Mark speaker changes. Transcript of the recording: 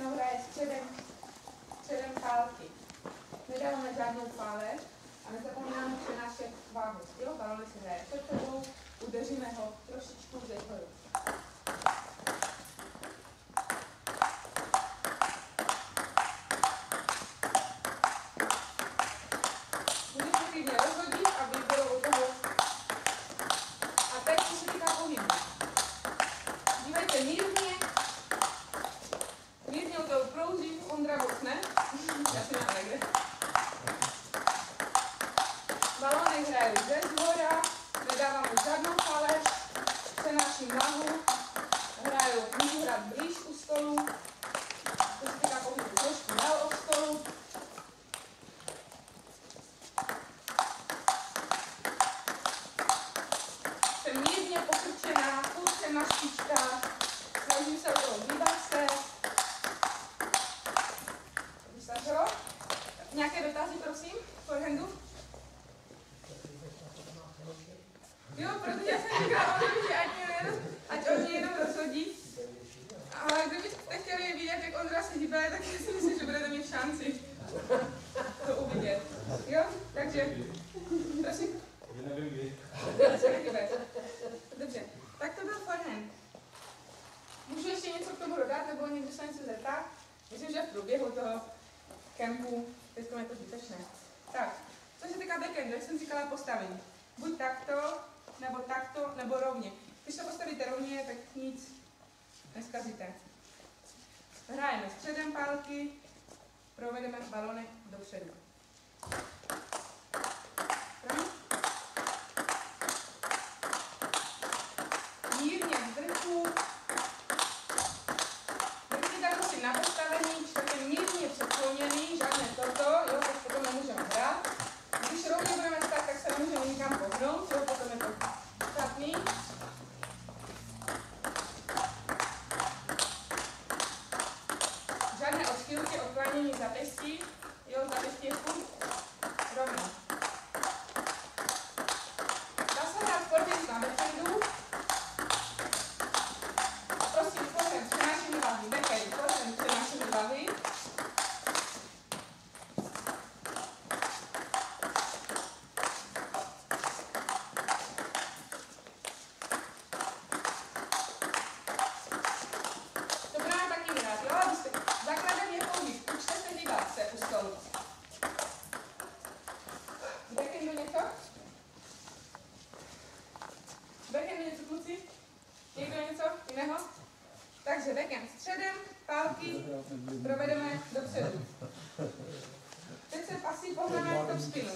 Speaker 1: většinou hraje středem pálky. Nedáváme žádnou pálež a nezapomínáme přenášet váhu. Jo, balony se hraje před sebou, udeříme ho trošičku ze hru. Můžete klidně rozhodit a vyberou od toho. A teď co se týká pohybu. Dívejte mírně o toho prouzí, Ondra moc ne. Já si nemám někde. Balony hraju ze zhora, nedávám už žádnou pálež, přenáším váhu, můžu hrát blíž u stolu, to se týká pohybu trošku dál od stolu. Jsem mírně pokrčená, furt jsem na špičkách, snažím se o toho hýbat se. Vystačilo? Nějaké dotazy, prosím? Forehandu? Jo, protože já jsem říkala, ať on mě jenom rozhodí. Ale kdybyste chtěli vidět, jak Ondra se hýbe, tak si myslím, že budete mít šanci to uvidět. Jo? Takže, prosím.
Speaker 2: Já nevím kdy.
Speaker 1: Dobře, tak to byl forehand. Můžu ještě něco k tomu dodat, nebo někdo se něco zeptá? Myslím, že v průběhu toho kempu, teď je to zbytečné. Tak, co se týká backhandu, jak jsem říkala postavení. Buď takto, nebo rovně. Když to postavíte rovně, tak nic neskazíte. Hrajeme středem pálky, provedeme balony dopředu. Mírně z vrchu. Když jste prosím na postavení, čtvrtě mírně předkloněný, žádné toto, jo, tak potom nemůžeme hrát. Když rovně budeme stát, tak se nemůžeme nikam pohnout, jo, potom je to špatný. Žádné odchylky, odklánění zapěstí, jo, zapěstí je furt rovno. Dá se hrát forehand na backhandu. Prosím, forehand přenášíme váhy, backhand, forehand přenášíme váhy. Takže backhand středem, pálky provedeme dopředu. Teď se asi pohledeme v top spinu.